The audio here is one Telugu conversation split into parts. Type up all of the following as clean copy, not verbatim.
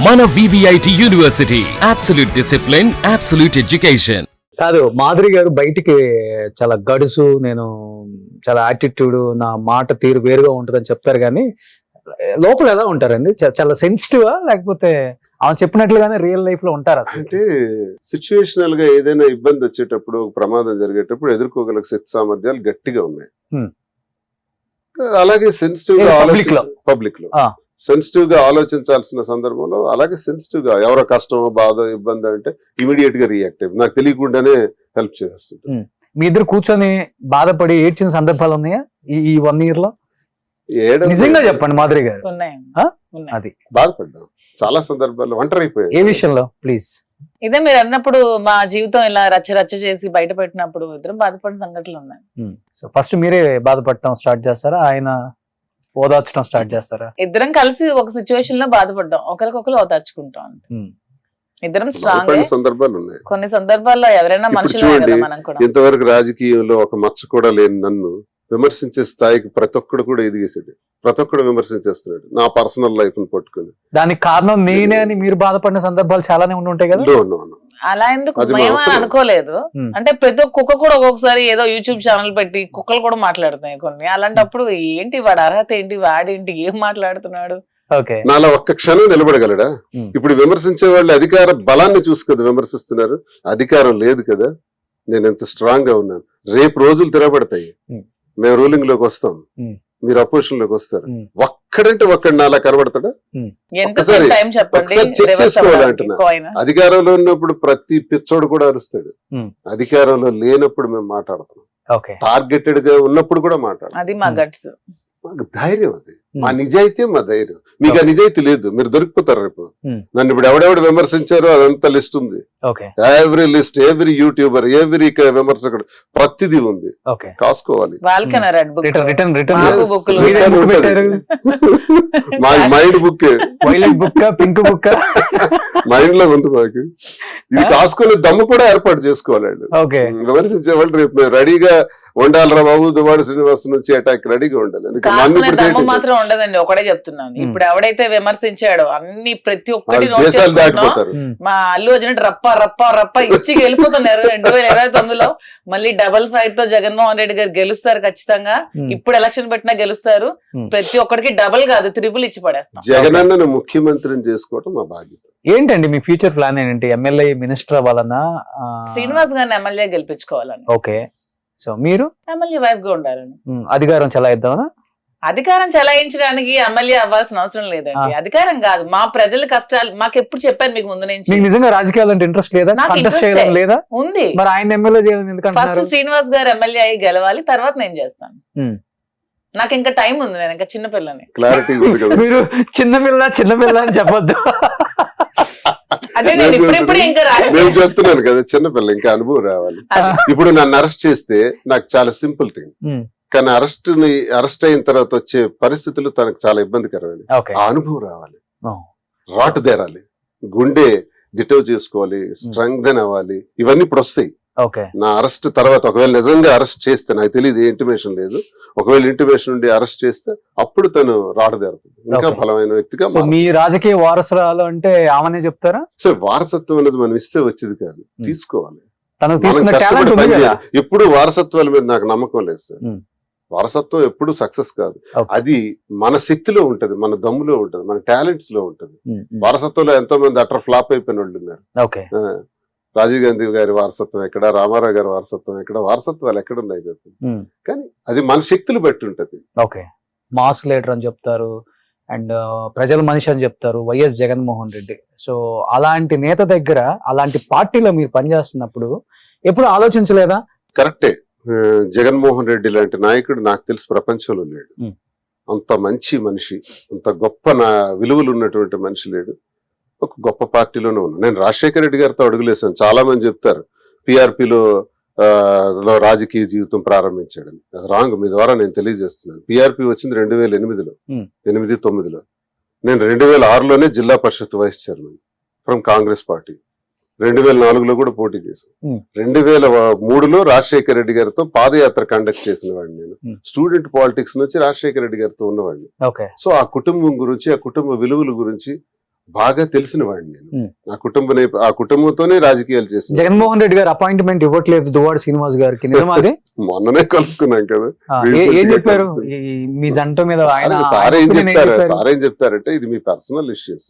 మన VVIT university absolute discipline, absolute education. కాదు, మాధురి గారు బయటికి చాలా గడుసు, నేను చాలా యాటిట్యూడ్, నా మాట తీరు వేరుగా ఉంటుందని చెప్తారు, కానీ లోపల ఎలా ఉంటారండి? చాలా సెన్సిటివా, లేకపోతే ఆమె చెప్పినట్లుగానే రియల్ లైఫ్ లో ఉంటారా? అంటే సిచ్యువేషనల్ గా ఏదైనా ఇబ్బంది వచ్చేటప్పుడు, ప్రమాదం జరిగేటప్పుడు ఎదుర్కోగల శక్తి సామర్థ్యాలు గట్టిగా ఉన్నాయి. అలాగే సెన్సిటివ్ గా పబ్లిక్ లో సెన్సిటివ్ గా ఆలోచించాల్సిన సందర్భంలో అలాగే సెన్సిటివ్ గా ఎవరో కష్టం, బాధ, ఇబ్బంది అంటే ఇమీడియట్ గా రియాక్ట్ అయ్యి నాకు తెలియకుండానే హెల్ప్ చేస్తుంది. మీ ఇద్దరు కూర్చొని బాధపడి ఏడ్చిన సందర్భాలు ఉన్నాయా ఈ 1 year లో? నిజంగా చెప్పండి మాధురి గారు. అది బాధపడ్డాం చాలా సందర్భాల్లో, ఒంటరి అయిపోయాయి. ఏ విషయంలో ప్లీజ్? ఇదే మీరు అన్నప్పుడు మా జీవితం ఇలా రచ్చ చేసి బయట పెట్టినప్పుడు ఇద్దరం బాధపడిన సంఘటనలు ఉన్నాయి. సో ఫస్ట్ మీరే బాధపడటం స్టార్ట్ చేస్తారా, ఆయన ఓదార్చడం స్టార్ట్ చేస్తారా? ఇద్దరం కలిసి ఒక సిచ్యువేషన్ లో బాధపడ్డాం, ఒకరికొకరు ఓదార్చుకుంటాం. ఇద్దరం స్ట్రాంగ్ సందర్భాలు ఉన్నాయి. కొన్ని సందర్భాల్లో ఎవరైనా మనుషులు మనం కూడా. ఇంతవరకు రాజకీయంలో ఒక మచ్చ కూడా లేని నన్ను విమర్శించే స్థాయికి ప్రతి ఒక్కడు కూడా ఎదిగేసాడు. ప్రతి ఒక్కడు విమర్శించేస్తున్నాడు నా పర్సనల్ లైఫ్ ని పట్టుకుని. దానికి కారణం నేనే అని మీరు బాధపడిన సందర్భాలు చాలానే ఉంటాయి కదా. అలా ఎందుకు మేమని అనుకోలేదు. అంటే ప్రతి ఒక్క కుక్క కూడా ఒక్కొక్కసారి ఏదో యూట్యూబ్ ఛానల్ పెట్టి కుక్కలు కూడా మాట్లాడుతున్నాయి కొన్ని. అలాంటప్పుడు ఏంటి వాడు అర్హత ఏంటి, వాడేంటి, ఏం మాట్లాడుతున్నాడు? నాలో ఒక్క క్షణం నిలబడగలడా? ఇప్పుడు విమర్శించే వాళ్ళు అధికార బలాన్ని చూసి కదా విమర్శిస్తున్నారు, అధికారం లేదు కదా. నేను ఎంత స్ట్రాంగ్ గా ఉన్నాను. రేపు రోజులు తిరగబడతాయి, మేము రూలింగ్ లోకి వస్తాం, మీరు అపోజిషన్ లోకి వస్తారు. ఒక్కడంటే ఒక్కడు నాలా కనబడతాడా? ఒక్కసారి చెక్ చేసుకోవాలంటున్నా. అధికారంలో ఉన్నప్పుడు ప్రతి పిచ్చోడు కూడా అరుస్తాడు, అధికారంలో లేనప్పుడు మేము మాట్లాడుతున్నాం. టార్గెటెడ్ గా ఉన్నప్పుడు కూడా మాట్లాడు. అది మా గట్స్, మాకు ధైర్యం. అది మా నిజాయితీ, మా ధైర్యం. మీకు ఆ నిజాయితీ లేదు, మీరు దొరికిపోతారు రేపు. నన్ను ఇప్పుడు ఎవడెవడు విమర్శించారో అదంతా లిస్ట్ ఉంది. Every list, every youtuber, every విమర్శకుడు, ప్రతిదీ ఉంది. కాసుకోవాలి. మా mind book, pink book mind లో ఉంది మాకు. ఇది కాసుకునే దమ్ము కూడా ఏర్పాటు చేసుకోవాలండి. విమర్శించేవాళ్ళు రేపు మేము రెడీగా ఉండాలిరా బాబు. దువ్వాడ శ్రీనివాస్ నుంచి అటాక్ రెడీగా ఉండాలి. మాత్రం ఉండదండి, ఒకటే చెప్తున్నాను. ఇప్పుడు ఎవడైతే విమర్శించాడో అన్ని ప్రతి ఒక్కటి దాటిపోతారు. మా అల్లు అర్జున్ రప్ప ఇచ్చి వెళ్ళిపోతున్నారు. 2029లో మళ్ళీ డబుల్ ఫైట్ తో జగన్మోహన్ రెడ్డి గారు గెలుస్తారు ఖచ్చితంగా. ఇప్పుడు ఎలక్షన్ పెట్టినా గెలుస్తారు. ప్రతి ఒక్కడికి డబుల్ కాదు, 3 ఇచ్చి పడేస్తాం. జగన్ అన్నను ముఖ్యమంత్రిని చేసుకోవడం మా బాధ్యత. ఏంటండి మీ ఫ్యూచర్ ప్లాన్ ఏంటి? ఎమ్మెల్యే, మినిస్టర్ అవ్వాలన్నా? శ్రీనివాస్ గారిని ఎమ్మెల్యే గెలిపించుకోవాలని. ఓకే, సో మీరు ఎమ్మెల్యే వైఫ్ గా ఉండాలని. అధికారం చలాయిద్దామనా? అధికారం చలాయించడానికి ఎమ్మెల్యే అవ్వాల్సిన అవసరం లేదండి. అధికారం కాదు, మా ప్రజల కష్టాలు మాకు ఎప్పుడు చెప్పాను మీకు ముందు నుంచి. మీకు నిజంగా రాజకీయాలు అంటే ఇంట్రెస్ట్ లేదా? లేదా? ఉంది. మరి ఆయన ఎమ్మెల్యే చేయాలని ఎందుకంటే? ఫస్ట్ శ్రీనివాస్ గారు ఎమ్మెల్యే అయ్యి గెలవాలి, తర్వాత నేను చేస్తాను. నాకు ఇంకా టైం ఉంది, నేను ఇంకా చిన్నపిల్లని. మీరు చిన్నపిల్ల అని చెప్పొద్దు. అదే నేను ఇప్పుడిప్పుడు ఇంకా నేను చెప్తున్నాను కదా, చిన్నపిల్ల, ఇంకా అనుభవం రావాలి. ఇప్పుడు నన్ను అరెస్ట్ చేస్తే నాకు చాలా సింపుల్ థింగ్, కానీ అరెస్ట్ అయిన తర్వాత వచ్చే పరిస్థితులు తనకు చాలా ఇబ్బందికరమైన. ఆ అనుభవం రావాలి, రాటు తేరాలి, గుండె దిటవ్ చేసుకోవాలి, స్ట్రెంగ్థెన్ అవ్వాలి. ఇవన్నీ ఇప్పుడు వస్తాయి. నా అరెస్ట్ తర్వాత ఒకవేళ నిజంగా అరెస్ట్ చేస్తే, నాకు తెలియదు, ఏ ఇంటిమేషన్ లేదు, ఒకవేళ ఇంటిమేషన్ ఉండి అరెస్ట్ చేస్తే అప్పుడు తను రాడదేరుతుంది, ఇంకా బలమైన వ్యక్తిగా. మీ రాజకీయ వారసురాలు అంటే ఆమెనే చెప్తారా? సో వారసత్వం అనేది మనం ఇస్తే వచ్చేది కాదు, తీసుకోవాలి. ఎప్పుడు వారసత్వాల మీద నాకు నమ్మకం లేదు సార్. వారసత్వం ఎప్పుడు సక్సెస్ కాదు. అది మన శక్తిలో ఉంటది, మన దమ్ములో ఉంటది, మన టాలెంట్స్ లో ఉంటది. వారసత్వంలో ఎంతో మంది అటర్ ఫ్లాప్ అయిపోయిన వాళ్ళు ఉన్నారు. రాజీవ్ గాంధీ గారి వారసత్వం ఎక్కడ, రామారావు గారి వారసత్వం ఎక్కడ, వారసత్వాలు ఎక్కడున్నాయి చెప్పండి. కానీ అది మన శక్తులు బట్టి ఉంటది. మాస్ లీడర్ అని చెప్తారు, అండ్ ప్రజల మనిషి అని చెప్తారు వైఎస్ జగన్మోహన్ రెడ్డి. సో అలాంటి నేత దగ్గర, అలాంటి పార్టీలో మీరు పనిచేస్తున్నప్పుడు ఎప్పుడు ఆలోచించలేదా? కరెక్టే, జగన్మోహన్ రెడ్డి లాంటి నాయకుడు నాకు తెలిసి ప్రపంచంలో లేడు. అంత మంచి మనిషి, అంత గొప్ప విలువలు ఉన్నటువంటి మనిషి లేడు. ఒక గొప్ప పార్టీలోనే ఉన్నా. నేను రాజశేఖర రెడ్డి గారితో అడుగులేసాను. చాలా మంది చెప్తారు పిఆర్పిలో రాజకీయ జీవితం ప్రారంభించాడని. అది రాంగ్. మీ ద్వారా నేను తెలియజేస్తున్నాను. పిఆర్పి వచ్చింది 2008లో, 8-9లో. నేను 2006లోనే Zilla Parishad vice chairman from Congress party. 2004లో కూడా పోటీ చేశాను. 2003లో రాజశేఖర రెడ్డి గారితో పాదయాత్ర కండక్ట్ చేసిన వాడిని. నేను స్టూడెంట్ పాలిటిక్స్ నుంచి రాజశేఖర రెడ్డి గారితో ఉన్నవాడిని. సో ఆ కుటుంబం గురించి, ఆ కుటుంబ విలువల గురించి, బాగా తెలిసిన వాడిని నేను. Hmm. ఆ కుటుంబంతోనే రాజకీయాలు చేసిన. జగన్మోహన్ రెడ్డి గారు అపాయింట్మెంట్ ఇవ్వట్లేదు దువ్వాడ శ్రీనివాస్ గారికి, నిజమా అది? మొన్ననే కలుసుకున్నాం కదా. ఏం చెప్పారు మీ జంట మీద? ఆయన సార్ ఏం చెప్తారు, సార్ ఏం చెప్తారంటే ఇది మీ పర్సనల్ ఇష్యూస్,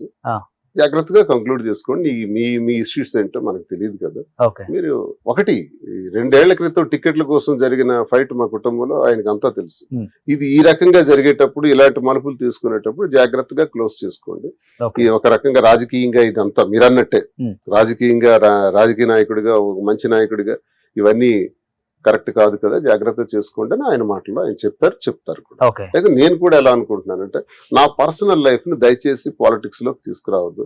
జాగ్రత్తగా కంక్లూడ్ చేసుకోండి, మీ ఇష్యూస్ ఏంటో మనకు తెలియదు కదా. మీరు ఒకటి 2 ఏళ్ల క్రితం టికెట్ల కోసం జరిగిన ఫైట్ మా కుటుంబంలో ఆయనకు అంతా తెలుసు. ఇది ఈ రకంగా జరిగేటప్పుడు, ఇలాంటి మలుపులు తీసుకునేటప్పుడు జాగ్రత్తగా క్లోజ్ చేసుకోండి. ఒక రకంగా రాజకీయంగా ఇదంతా మీరన్నట్టే, రాజకీయంగా రాజకీయ నాయకుడిగా, ఒక మంచి నాయకుడిగా ఇవన్నీ కరెక్ట్ కాదు కదా, జాగ్రత్త చేసుకోండి అని ఆయన మాటలో ఆయన చెప్తారు కూడా. అయితే నేను కూడా ఎలా అనుకుంటున్నానంటే, నా పర్సనల్ లైఫ్ ని దయచేసి పాలిటిక్స్ లోకి తీసుకురావద్దు.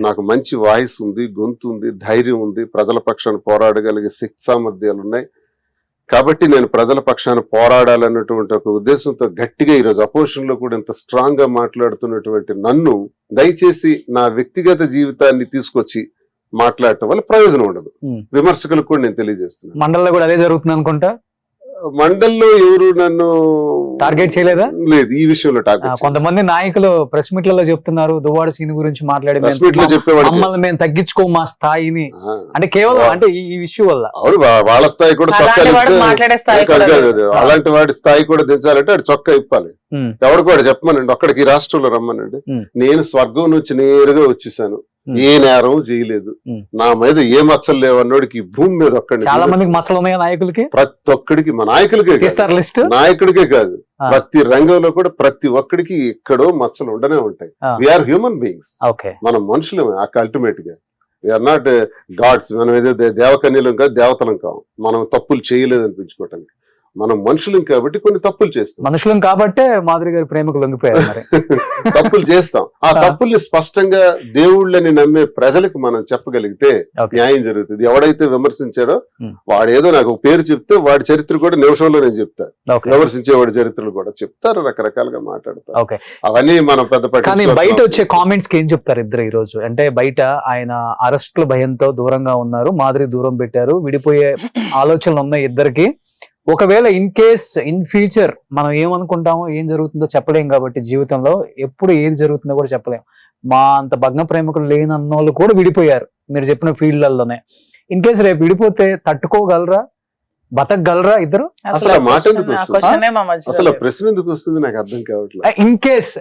నాకు మంచి వాయిస్ ఉంది, గొంతు ఉంది, ధైర్యం ఉంది, ప్రజల పక్షాన్ని పోరాడగలిగే శక్తి సామర్థ్యాలు ఉన్నాయి. కాబట్టి నేను ప్రజల పక్షాన్ని పోరాడాలన్నటువంటి ఒక ఉద్దేశంతో గట్టిగా ఈరోజు అపోజిషన్ లో కూడా ఇంత స్ట్రాంగ్ గా మాట్లాడుతున్నటువంటి నన్ను దయచేసి నా వ్యక్తిగత జీవితాన్ని తీసుకొచ్చి మాట్లాడటం వల్ల ప్రయోజనం ఉండదు. విమర్శకులకు కూడా నేను తెలియజేస్తున్నాను. మండలంలో కూడా అదే జరుగుతుంది అనుకుంటా. మండల్లో ఎవరు నన్ను టార్గెట్ చేయలేదా? లేదు, ఈ విషయంలో టార్గెట్. కొంతమంది నాయకులు ప్రెస్ మీట్లలో చెప్తున్నారు దువ్వాడ సీన్ గురించి మాట్లాడి, మమ్మల్ని మేము తగ్గించుకో మా స్థాయిని, అంటే కేవలం అంటే ఈ విషయం వల్ల. అవును, వాళ్ళ స్థాయి కూడా అలాంటి వాడి స్థాయి కూడా దించాలంటే ఆడు చొక్కా ఇప్పాలి. ఎవడు కూడా చెప్పమనండి, ఒక్కడికి రాష్ట్రంలో రమ్మనండి. నేను స్వర్గం నుంచి నేరుగా వచ్చేసాను, ఏ నేరం చేయలేదు, నా మీద ఏ మచ్చలు లేవన్నోడికి భూమి మీద ఒక్కడికి. చాలా మందికి మచ్చలు ఉన్నాయి నాయకులకి, ప్రతి ఒక్కడికి, మా నాయకులకే లిస్ట్, నాయకుడికే కాదు, ప్రతి రంగంలో కూడా ప్రతి ఒక్కడికి ఎక్కడో మచ్చలు ఉండనే ఉంటాయి. వీఆర్ హ్యూమన్ బీయింగ్స్, మనం మనుషులు అల్టిమేట్ గా. We are not gods. మనం ఏదో దేవకన్యలం కాదు, దేవతలం కావు. మనం తప్పులు చేయలేదు అనిపించుకోవటానికి. మనం మనుషులం కాబట్టి కొన్ని తప్పులు చేస్తాం. మనుషులం కాబట్టే మాధురి గారి ప్రేమకు లొంగిపోయారు. తప్పులు చేస్తాం. ఆ తప్పుల్ని స్పష్టంగా దేవుళ్ళని నమ్మే ప్రజలకు మనం చెప్పగలిగితే న్యాయం జరుగుతుంది. ఎవడైతే విమర్శించాడో వాడేదో నాకు పేరు చెప్తే వాడి చరిత్ర కూడా నిమిషంలో నేను చెప్తా. విమర్శించే వాడి చరిత్రలు కూడా చెప్తారు, రకరకాలుగా మాట్లాడతారు. అవన్నీ మనం పెద్ద. కానీ బయట వచ్చే కామెంట్స్ కి ఏం చెప్తారు ఇద్దరు ఈ రోజు? అంటే బయట ఆయన అరెస్టుల భయంతో దూరంగా ఉన్నారు, మాధురి దూరం పెట్టారు, విడిపోయే ఆలోచనలు ఉన్నాయి ఇద్దరికి. ఒకవేళ ఇన్ కేస్ ఇన్ ఫ్యూచర్ మనం ఏమనుకుంటామో ఏం జరుగుతుందో చెప్పలేం కాబట్టి, జీవితంలో ఎప్పుడు ఏది జరుగుతుందో కూడా చెప్పలేం. మా అంత భగ్న ప్రేమికులు లేనన్నోళ్ళు కూడా విడిపోయారు మీరు చెప్పిన ఫీల్డ్లలోనే. ఇన్ కేస్ రేపు విడిపోతే తట్టుకోగలరా, బతకగలరా ఇద్దరు? అసలు మాట ఎందుకు వస్తుంది, అసలు ప్రశ్న ఎందుకు వస్తుంది నాకు అర్థం కావట్లేదు. ఇన్ కేస్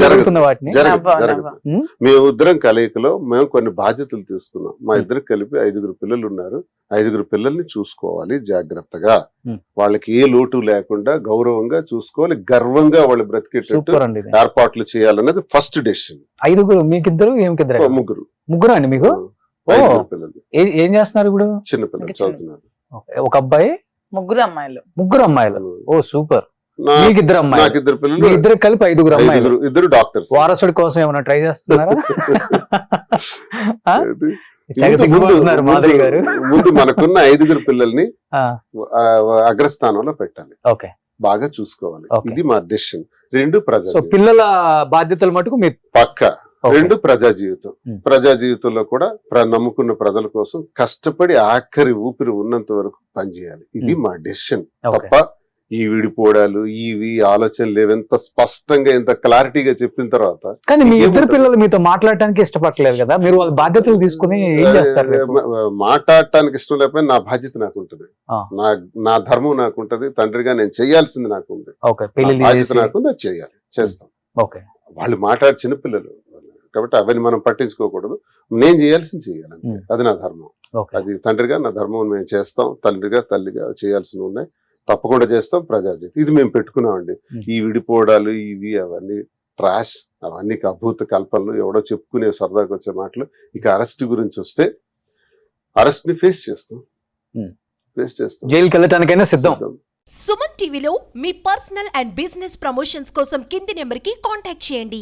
జరుగుతున్న వాటిని మేము ఇద్దరం కలయికలో మేము కొన్ని బాధ్యతలు తీసుకున్నాం. మా ఇద్దరు కలిపి 5 పిల్లలు ఉన్నారు. 5 పిల్లల్ని చూసుకోవాలి జాగ్రత్తగా, వాళ్ళకి ఏ లోటు లేకుండా గౌరవంగా చూసుకోవాలి, గర్వంగా వాళ్ళు బ్రతికేటట్టు ఏర్పాట్లు చేయాలన్నది ఫస్ట్ డెసిషన్. 5 మీకిద్దరు? ఏమికిద్దరు? ముగ్గురు అండి మీకు? పిల్లలు. ఏం చేస్తున్నారు ఇప్పుడు? చిన్న పిల్లలు చదువుతున్నారు. ఒక అబ్బాయి, 3 అమ్మాయిలు. 3 అమ్మాయిలు. ఓ సూపర్. మీకు 2 అమ్మాయిలు. నాకు 2 పిల్లలు. ఇద్దరు కలిపి 5 అమ్మాయిలు. ఇద్దరు డాక్టర్స్. వారసుడి కోసం ఏమైనా ట్రై చేస్తున్నారా? ముందు మనకున్న 5 పిల్లల్ని అగ్రస్థానంలో పెట్టాలి, బాగా చూసుకోవాలి. ఇది మా డెసిషన్. 2 ప్రజలు. పిల్లల బాధ్యతలు మటుకు మీరు పక్కా. 2 ప్రజా జీవితం. ప్రజా జీవితంలో కూడా నమ్ముకున్న ప్రజల కోసం కష్టపడి ఆఖరి ఊపిరి ఉన్నంత వరకు పనిచేయాలి. ఇది మా డెసిషన్. తప్ప ఈ విడిపోవడాలు ఇవి ఆలోచనలు లేవెంత స్పష్టంగా ఎంత క్లారిటీగా చెప్పిన తర్వాత. కానీ మీ ఇద్దరు పిల్లలు మీతో మాట్లాడటానికి ఇష్టపడలేదు కదా, మీరు వాళ్ళ బాధ్యతలు తీసుకుని ఏం చేస్తారు? మాట్లాడటానికి ఇష్టం లేకపోయినా నా బాధ్యత నాకు ఉంటుంది, నా ధర్మం నాకు ఉంటుంది, తండ్రిగా నేను చేయాల్సింది నాకు ఉంది, బాధ్యత నాకుంది, అది చేయాలి, చేస్తాం. వాళ్ళు మాట్లాడే చిన్నపిల్లలు కాబట్టి అవన్నీ మనం పట్టించుకోకూడదు. నేను చేయాల్సింది చేయాలి, అది నా ధర్మం. అది తండ్రిగా నా ధర్మం మేము చేస్తాం, తండ్రిగా తల్లిగా చేయాల్సినవి ఉన్నాయి, తప్పకుండా చేస్తాం. ప్రజాజీవితం ఇది మేము పెట్టుకున్నామండి. ఈ విడిపోవడాలు ఇవి అవన్నీ ట్రాష్, అవన్నీ అభూత కల్పనలు, ఎవడో చెప్పుకునే సరదాగా వచ్చే మాటలు. ఇక అరెస్ట్ గురించి వస్తే అరెస్ట్ ని ఫేస్ చేస్తాం, జైలుకి వెళ్ళటానికైనా సిద్ధం. సుమన్ టీవీలో మీ పర్సనల్ అండ్ బిజినెస్ ప్రమోషన్స్ కోసం కింది నెంబర్ కి కాంటాక్ట్ చేయండి.